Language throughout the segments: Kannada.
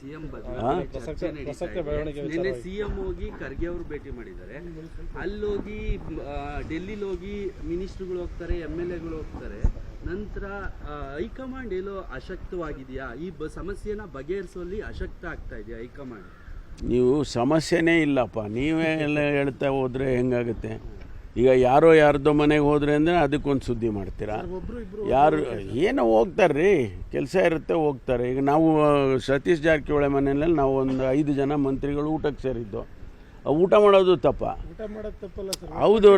ಸಿಎಂ ನಿನ್ನೆ ಸಿಎಂ ಹೋಗಿ ಖರ್ಗೆ ಅವರು ಭೇಟಿ ಮಾಡಿದ್ದಾರೆ. ಅಲ್ಲೋಗಿ ಡೆಲ್ಲಿಲಿ ಹೋಗಿ ಮಿನಿಸ್ಟರ್ಗಳು ಹೋಗ್ತಾರೆ, MLAಗಳು ಹೋಗ್ತಾರೆ. ನಂತರ ಹೈಕಮಾಂಡ್ ಎಲ್ಲೋ ಅಶಕ್ತವಾಗಿದೆಯಾ? ಈ ಸಮಸ್ಯೆನ ಬಗೆಹರಿಸುವಲ್ಲಿ ಅಶಕ್ತ ಆಗ್ತಾ ಇದೆಯಾ ಹೈಕಮಾಂಡ್? ನೀವು ಸಮಸ್ಯೆನೇ ಇಲ್ಲಪ್ಪ, ನೀವೇ ಎಲ್ಲ ಹೇಳ್ತಾ ಹೋದರೆ ಹೆಂಗಾಗುತ್ತೆ? ಈಗ ಯಾರ್ದೋ ಮನೆಗೆ ಹೋದ್ರೆ ಅಂದರೆ ಅದಕ್ಕೊಂದು ಸುದ್ದಿ ಮಾಡ್ತೀರಾ. ಯಾರು ಏನೋ ಹೋಗ್ತಾರ್ರಿ, ಕೆಲಸ ಇರುತ್ತೆ ಹೋಗ್ತಾರೆ. ಈಗ ನಾವು ಸತೀಶ್ ಜಾರಕಿಹೊಳಿ ಮನೆಯಲ್ಲಿ ನಾವು ಒಂದು 5 ಜನ ಮಂತ್ರಿಗಳು ಊಟಕ್ಕೆ ಸೇರಿದ್ದು. ಊಟ ಮಾಡೋದು ತಪ್ಪ? ಹೌದು,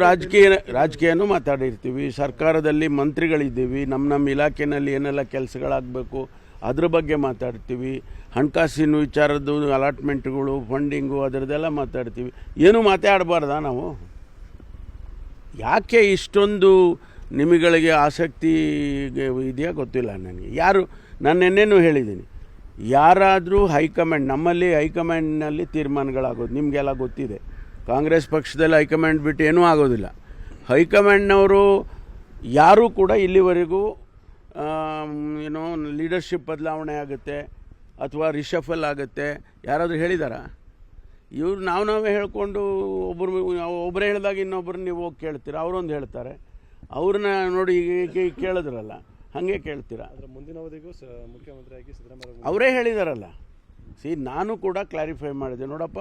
ರಾಜಕೀಯನೂ ಮಾತಾಡಿರ್ತೀವಿ, ಸರ್ಕಾರದಲ್ಲಿ ಮಂತ್ರಿಗಳಿದ್ದೀವಿ, ನಮ್ಮ ಇಲಾಖೆಯಲ್ಲಿ ಏನೆಲ್ಲ ಕೆಲಸಗಳಾಗಬೇಕು ಅದ್ರ ಬಗ್ಗೆ ಮಾತಾಡ್ತೀವಿ, ಹಣಕಾಸಿನ ವಿಚಾರದ್ದು ಅಲಾಟ್ಮೆಂಟ್ಗಳು, ಫಂಡಿಂಗು ಅದರದ್ದೆಲ್ಲ ಮಾತಾಡ್ತೀವಿ. ಏನೂ ಮಾತಾಡಬಾರ್ದಾ ನಾವು? ಯಾಕೆ ಇಷ್ಟೊಂದು ನಿಮಗಳಿಗೆ ಆಸಕ್ತಿ ಇದೆಯಾ ಗೊತ್ತಿಲ್ಲ ನನಗೆ. ನಾನು ನೆನ್ನೆನೂ ಹೇಳಿದ್ದೀನಿ, ಯಾರಾದರೂ ಹೈಕಮಾಂಡ್, ನಮ್ಮಲ್ಲಿ ಹೈಕಮಾಂಡ್ನಲ್ಲಿ ತೀರ್ಮಾನಗಳಾಗೋದು ನಿಮಗೆಲ್ಲ ಗೊತ್ತಿದೆ. ಕಾಂಗ್ರೆಸ್ ಪಕ್ಷದಲ್ಲಿ ಹೈಕಮಾಂಡ್ ಬಿಟ್ಟು ಏನೂ ಆಗೋದಿಲ್ಲ. ಹೈಕಮಾಂಡ್ನವರು ಯಾರೂ ಕೂಡ ಇಲ್ಲಿವರೆಗೂ ಏನೋ ಲೀಡರ್ಶಿಪ್ ಬದಲಾವಣೆ ಆಗುತ್ತೆ ಅಥವಾ ರಿಷಫಲ್ ಆಗುತ್ತೆ ಯಾರಾದರೂ ಹೇಳಿದಾರಾ? ಇವ್ರು ನಾವೇ ಹೇಳ್ಕೊಂಡು ಒಬ್ಬರೇ ಹೇಳಿದಾಗ ಇನ್ನೊಬ್ಬರು ನೀವು ಹೋಗಿ ಕೇಳ್ತೀರಾ, ಅವರೊಂದು ಹೇಳ್ತಾರೆ, ಅವ್ರನ್ನ ನೋಡಿ ಈಗ ಕೇಳಿದ್ರಲ್ಲ ಹಾಗೆ ಕೇಳ್ತೀರಾ? ಮುಂದಿನ ಅವಧಿಗೂ ಮುಖ್ಯಮಂತ್ರಿಯಾಗಿ ಸಿದ್ದರಾಮಯ್ಯ ಅವರೇ ಹೇಳಿದಾರಲ್ಲ. ನಾನು ಕೂಡ ಕ್ಲಾರಿಫೈ ಮಾಡಿದೆ. ನೋಡಪ್ಪ,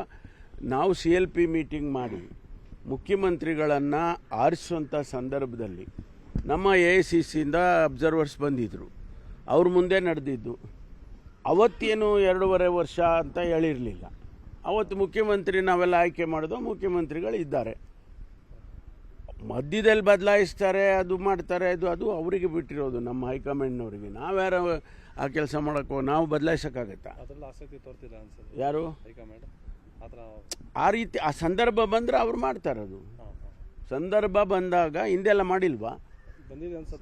ನಾವು CLP ಮೀಟಿಂಗ್ ಮಾಡಿ ಮುಖ್ಯಮಂತ್ರಿಗಳನ್ನು ಆರಿಸುವಂಥ ಸಂದರ್ಭದಲ್ಲಿ ನಮ್ಮ AICCಯಿಂದ ಅಬ್ಸರ್ವರ್ಸ್ ಬಂದಿದ್ದರು, ಅವ್ರ ಮುಂದೆ ನಡೆದಿದ್ದು. ಅವತ್ತೇನು 2.5 ವರ್ಷ ಅಂತ ಹೇಳಿರಲಿಲ್ಲ. ಅವತ್ತು ಮುಖ್ಯಮಂತ್ರಿ ನಾವೆಲ್ಲ ಆಯ್ಕೆ ಮಾಡಿದೋ ಮುಖ್ಯಮಂತ್ರಿಗಳು ಇದ್ದಾರೆ. ಮಧ್ಯದಲ್ಲಿ ಬದಲಾಯಿಸ್ತಾರೆ, ಅದು ಮಾಡ್ತಾರೆ, ಅದು ಅವರಿಗೆ ಬಿಟ್ಟಿರೋದು, ನಮ್ಮ ಹೈಕಮಾಂಡ್ನವರಿಗೆ. ನಾವ್ಯಾರು ಆ ಕೆಲಸ ಮಾಡೋಕ್ಕೋ ನಾವು ಬದಲಾಯಿಸೋಕ್ಕಾಗತ್ತಾ? ಆಸಕ್ತಿ ತೋರ್ತಿಲ್ಲ ಅನ್ಸುತ್ತೆ ಯಾರು ಹೈಕಮಾಂಡ್ ಆ ರೀತಿ. ಆ ಸಂದರ್ಭ ಬಂದರೆ ಅವ್ರು ಮಾಡ್ತಾರದು. ಸಂದರ್ಭ ಬಂದಾಗ ಹಿಂದೆಲ್ಲ ಮಾಡಿಲ್ವಾ?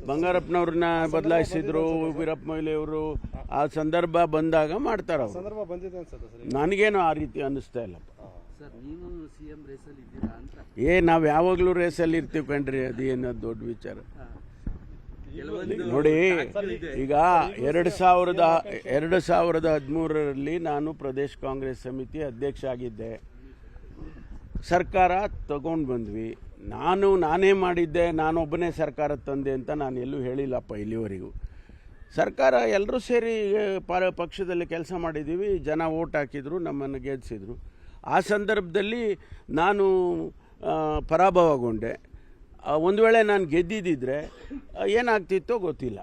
ಬಂಗಾರಪ್ಪನವ್ರನ್ನ ಬದಲಾಯಿಸಿದ್ರು, ವೀರಪ್ಪ ಮೊಯ್ಲಿಯವರು. ಆ ಸಂದರ್ಭ ಬಂದಾಗ ಮಾಡ್ತಾರ. ನನಗೇನು ಆ ರೀತಿ ಅನ್ನಿಸ್ತಾ ಇಲ್ಲಪ್ಪ. ನಾವು ಯಾವಾಗಲೂ ರೇಸಲ್ಲಿ ಇರ್ತೀವಿ ಕಣ್ರಿ, ಅದೇನು ದೊಡ್ಡ ವಿಚಾರ. ನೋಡಿ, ಈಗ 2013ರಲ್ಲಿ ನಾನು ಪ್ರದೇಶ್ ಕಾಂಗ್ರೆಸ್ ಸಮಿತಿ ಅಧ್ಯಕ್ಷ ಆಗಿದ್ದೆ. ಸರ್ಕಾರ ತಗೊಂಡು ಬಂದ್ವಿ. ನಾನೇ ಮಾಡಿದ್ದೆ, ನಾನೊಬ್ಬನೇ ಸರ್ಕಾರ ತಂದೆ ಅಂತ ನಾನು ಎಲ್ಲೂ ಹೇಳಿಲ್ಲಪ್ಪ ಇಲ್ಲಿವರೆಗೂ. ಸರ್ಕಾರ ಎಲ್ಲರೂ ಸೇರಿ ಪಕ್ಷದಲ್ಲಿ ಕೆಲಸ ಮಾಡಿದ್ದೀವಿ, ಜನ ಓಟ್ ಹಾಕಿದ್ರು, ನಮ್ಮನ್ನು ಗೆಲ್ಲಿಸಿದ್ರು. ಆ ಸಂದರ್ಭದಲ್ಲಿ ನಾನು ಪರಾಭವಗೊಂಡೆ. ಒಂದು ವೇಳೆ ನಾನು ಗೆದ್ದಿದ್ದರೆ ಏನಾಗ್ತಿತ್ತೋ ಗೊತ್ತಿಲ್ಲ.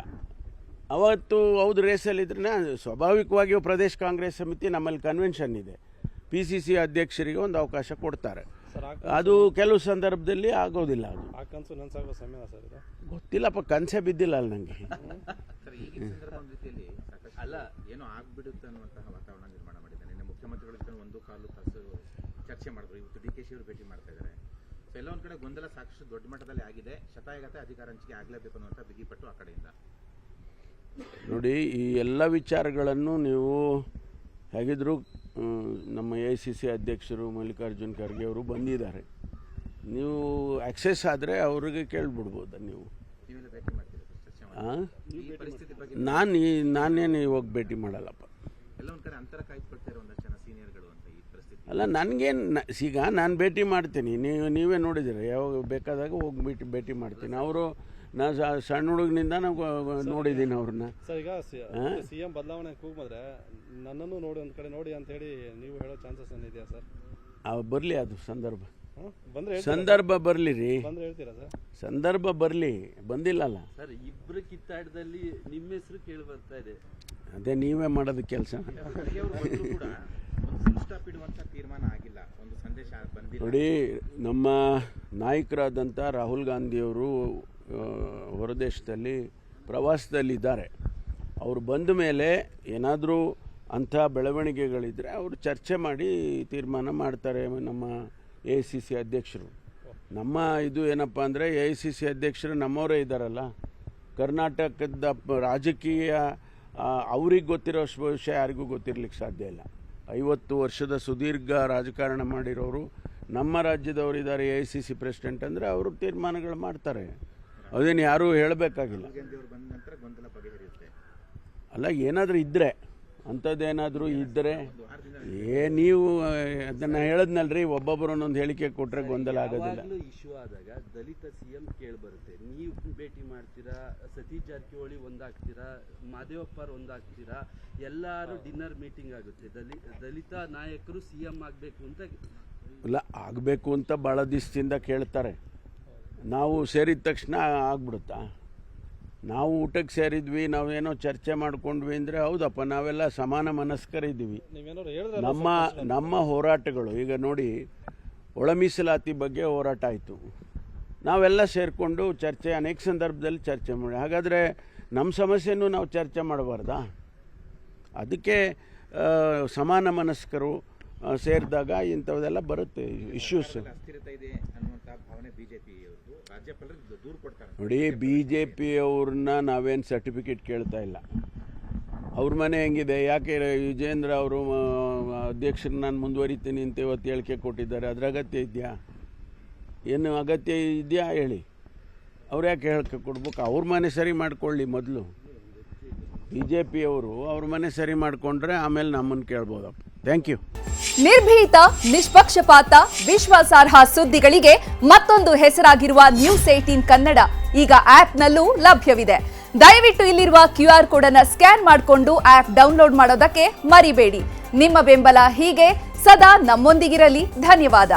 ಅವತ್ತು ಹೌದು ರೇಸಲ್ಲಿದ್ರೆ ಸ್ವಾಭಾವಿಕವಾಗಿಯೂ ಪ್ರದೇಶ ಕಾಂಗ್ರೆಸ್ ಸಮಿತಿ ನಮ್ಮಲ್ಲಿ ಕನ್ವೆನ್ಷನ್ ಇದೆ, PCC ಅಧ್ಯಕ್ಷರಿಗೆ ಒಂದು ಅವಕಾಶ ಕೊಡ್ತಾರೆ. ಅದು ಕೆಲವು ಸಂದರ್ಭದಲ್ಲಿ ಆಗೋದಿಲ್ಲ. ಅದು ಗೊತ್ತಿಲ್ಲಪ್ಪ, ಕನಸೆ ಬಿದ್ದಿಲ್ಲ ಅಲ್ಲ ನನಗೆ. ಅಲ್ಲ, ಏನೋ ಆಗ್ಬಿಡುತ್ತೆ ಅನ್ನುವಂತಹ ವಾತಾವರಣ ನಿರ್ಮಾಣ ಮಾಡಿದ್ದಾನೆ. ನಿನ್ನೆ ಮುಖ್ಯಮಂತ್ರಿಗಳ ಜೊತೆ 1 ಕಾಲು ತಾಸು ಚರ್ಚೆ ಮಾಡಿದ್ರು. ಇವತ್ತು DKಶಿ ಅವರು ಭೇಟಿ ಮಾಡ್ತಾ ಇದ್ದಾರೆ. ಸೊ ಎಲ್ಲ ಒಂದು ಕಡೆ ಗೊಂದಲ ಸಾಕಷ್ಟು ದೊಡ್ಡ ಮಟ್ಟದಲ್ಲಿ ಆಗಿದೆ. ಶತಾಯಗತೆ ಅಧಿಕಾರ ಹಂಚಿಕೆ ಆಗಲೇಬೇಕು ಅನ್ನುವಂಥ ಬಿಗಿಪಟ್ಟು ಆ ಕಡೆಯಿಂದ. ನೋಡಿ, ಈ ಎಲ್ಲ ವಿಚಾರಗಳನ್ನು ನೀವು ಹೇಗಿದ್ರು ನಮ್ಮ AICC ಅಧ್ಯಕ್ಷರು ಮಲ್ಲಿಕಾರ್ಜುನ್ ಖರ್ಗೆ ಅವರು ಬಂದಿದ್ದಾರೆ. ನೀವು ಆಕ್ಸೆಸ್ ಆದರೆ ಅವ್ರಿಗೆ ಕೇಳಿಬಿಡ್ಬೋದ ನೀವು? ನಾನೇನು ಇವಾಗ ಭೇಟಿ ಮಾಡಲ್ಲಪ್ಪ. ಅಲ್ಲ, ನನಗೇನು ಈಗ ನಾನು ಭೇಟಿ ಮಾಡ್ತೀನಿ, ನೀವೇ ನೋಡಿದ್ದೀರ, ಯಾವಾಗ ಬೇಕಾದಾಗ ಹೋಗಿ ಭೇಟಿ ಮಾಡ್ತೀನಿ. ಅವರು ನಾನು ಸಣ್ಣ ಹುಡುಗನಿಂದ ನಾವು ನೋಡಿದ್ದೀನಿ ಅವ್ರನ್ನ. ಈಗ CM ಬದಲಾವಣೆ ಕೂಗ್ಬಂದ್ರೆ ನನ್ನನ್ನು ನೋಡಿ ಒಂದು ಕಡೆ ನೋಡಿ ಅಂತ ಹೇಳಿ ನೀವು ಹೇಳೋ ಚಾನ್ಸಸ್ ಏನಿದೆಯಾ ಸರ್? ಬರಲಿ, ಅದು ಸಂದರ್ಭ ಬರಲಿ ರೀ. ಹೇಳ್ತೀರಾ ಸರ್? ಸಂದರ್ಭ ಬರಲಿ, ಬಂದಿಲ್ಲಲ್ಲ ಸರ್. ಇಬ್ಬರು ಕಿತ್ತಾಟದಲ್ಲಿ ನಿಮ್ಮ ಹೆಸರು ಕೇಳಿ ಬರ್ತಾ ಇದೆ. ಅದೇ ನೀವೇ ಮಾಡೋದು ಕೆಲಸ. ನೋಡಿ, ನಮ್ಮ ನಾಯಕರಾದಂಥ ರಾಹುಲ್ ಗಾಂಧಿಯವರು ಹೊರದೇಶದಲ್ಲಿ ಪ್ರವಾಸದಲ್ಲಿದ್ದಾರೆ. ಅವರು ಬಂದ ಮೇಲೆ ಏನಾದರೂ ಅಂಥ ಬೆಳವಣಿಗೆಗಳಿದ್ದರೆ ಅವರು ಚರ್ಚೆ ಮಾಡಿ ತೀರ್ಮಾನ ಮಾಡ್ತಾರೆ. ನಮ್ಮ AICC ಅಧ್ಯಕ್ಷರು, ನಮ್ಮ ಇದು ಏನಪ್ಪ ಅಂದರೆ AICC ಅಧ್ಯಕ್ಷರು ನಮ್ಮವರೇ ಇದ್ದಾರಲ್ಲ. ಕರ್ನಾಟಕದ ರಾಜಕೀಯ ಅವ್ರಿಗೆ ಗೊತ್ತಿರೋ ವಿಷಯ ಯಾರಿಗೂ ಗೊತ್ತಿರಲಿಕ್ಕೆ ಸಾಧ್ಯ ಇಲ್ಲ. 50 ವರ್ಷದ ಸುದೀರ್ಘ ರಾಜಕಾರಣ ಮಾಡಿರೋರು ನಮ್ಮ ರಾಜ್ಯದವರು ಇದ್ದಾರೆ. AICC ಪ್ರೆಸಿಡೆಂಟ್ ಅಂದರೆ ಅವರು ತೀರ್ಮಾನಗಳು ಮಾಡ್ತಾರೆ. ಅದೇನು ಯಾರೂ ಹೇಳಬೇಕಾಗಿಲ್ಲ. ಅಲ್ಲ, ಏನಾದರೂ ಇದ್ದರೆ ಅಂಥದ್ದೇನಾದರೂ ಇದ್ದರೆ ನೀವು ಅದನ್ನು ಹೇಳಿದ್ನಲ್ರಿ, ಒಬ್ಬೊಬ್ಬರು ಒಂದೊಂದು ಹೇಳಿಕೆ ಕೊಟ್ಟರೆ ಗೊಂದಲ ಆಗೋದಿಲ್ಲ. ಇಶ್ಯೂ ಆದಾಗ ದಲಿತ ಸಿಎಂ ಕೇಳಿ ಬರುತ್ತೆ, ನೀವು ಭೇಟಿ ಮಾಡ್ತೀರಾ, ಸತೀಶ್ ಜಾರಕಿಹೊಳಿ ಒಂದಾಗ್ತೀರಾ, ಮಾದೇವಪ್ಪರ್ ಒಂದಾಗ್ತೀರಾ, ಎಲ್ಲರೂ ಡಿನ್ನರ್ ಮೀಟಿಂಗ್ ಆಗುತ್ತೆ. ದಲಿತ ನಾಯಕರು ಸಿಎಂ ಆಗಬೇಕು ಅಂತ ಇಲ್ಲ, ಆಗಬೇಕು ಅಂತ ಭಾಳ ದಿವಸದಿಂದ ಕೇಳ್ತಾರೆ. ನಾವು ಸೇರಿದ ತಕ್ಷಣ ಆಗ್ಬಿಡುತ್ತಾ? ನಾವು ಊಟಕ್ಕೆ ಸೇರಿದ್ವಿ, ನಾವೇನೋ ಚರ್ಚೆ ಮಾಡ್ಕೊಂಡ್ವಿ ಅಂದರೆ ಹೌದಪ್ಪ, ನಾವೆಲ್ಲ ಸಮಾನ ಮನಸ್ಕರಿದ್ದೀವಿ. ನಮ್ಮ ಹೋರಾಟಗಳು ಈಗ ನೋಡಿ, ಒಳ ಮೀಸಲಾತಿ ಬಗ್ಗೆ ಹೋರಾಟ ಆಯಿತು, ನಾವೆಲ್ಲ ಸೇರಿಕೊಂಡು ಚರ್ಚೆ ಅನೇಕ ಸಂದರ್ಭದಲ್ಲಿ ಚರ್ಚೆ ಮಾಡಿ. ಹಾಗಾದರೆ ನಮ್ಮ ಸಮಸ್ಯೆನೂ ನಾವು ಚರ್ಚೆ ಮಾಡಬಾರ್ದಾ? ಅದಕ್ಕೆ ಸಮಾನ ಮನಸ್ಕರು ಸೇರಿದಾಗ ಇಂಥವೆಲ್ಲ ಬರುತ್ತೆ ಇಶ್ಯೂಸ್. ಅಸ್ಥಿರತೆ ಇದೆ ಅನ್ನುವಂಥ ಭಾವನೆ ಬಿಜೆಪಿಯವ್ರದ್ದು, ರಾಜ್ಯಪಾಲರು ದೂರು ಕೊಡ್ತಾರೆ. ನೋಡಿ, BJP-ಅವ್ರನ್ನ ನಾವೇನು ಸರ್ಟಿಫಿಕೇಟ್ ಕೇಳ್ತಾ ಇಲ್ಲ. ಅವ್ರ ಮನೆ ಹೆಂಗಿದೆ, ಯಾಕೆ ವಿಜೇಂದ್ರ ಅವರು ಅಧ್ಯಕ್ಷರು ನಾನು ಮುಂದುವರಿತೀನಿ ಅಂತ ಇವತ್ತು ಹೇಳಿಕೆ ಕೊಟ್ಟಿದ್ದಾರೆ, ಅದ್ರ ಅಗತ್ಯ ಇದೆಯಾ? ಏನು ಅಗತ್ಯ ಇದೆಯಾ ಹೇಳಿ? ಅವ್ರು ಯಾಕೆ ಹೇಳಿಕೆ ಕೊಡ್ಬೇಕು? ಅವ್ರ ಮನೆ ಸರಿ ಮಾಡ್ಕೊಳ್ಳಿ ಮೊದಲು. BJP-ಅವರು ಅವ್ರ ಮನೆ ಸರಿ ಮಾಡಿಕೊಂಡ್ರೆ ಆಮೇಲೆ ನಮ್ಮನ್ನು ಕೇಳ್ಬೋದಪ್ಪ. Thank you. ನಿರ್ಭೀತ, ನಿಷ್ಪಕ್ಷಪಾತ, ವಿಶ್ವಾಸಾರ್ಹ ಸುದ್ದಿಗಳಿಗೆ ಮತ್ತೊಂದು ಹೆಸರಾಗಿರುವ News18 ಕನ್ನಡ ಈಗ ಆಪ್ನಲ್ಲೂ ಲಭ್ಯವಿದೆ. ದಯವಿಟ್ಟು ಇಲ್ಲಿರುವ QR ಕೋಡ್ ಅನ್ನು ಸ್ಕ್ಯಾನ್ ಮಾಡಿಕೊಂಡು ಆಪ್ ಡೌನ್ಲೋಡ್ ಮಾಡೋದಕ್ಕೆ ಮರಿಬೇಡಿ. ನಿಮ್ಮ ಬೆಂಬಲ ಹೀಗೆ ಸದಾ ನಮ್ಮೊಂದಿಗಿರಲಿ. ಧನ್ಯವಾದ.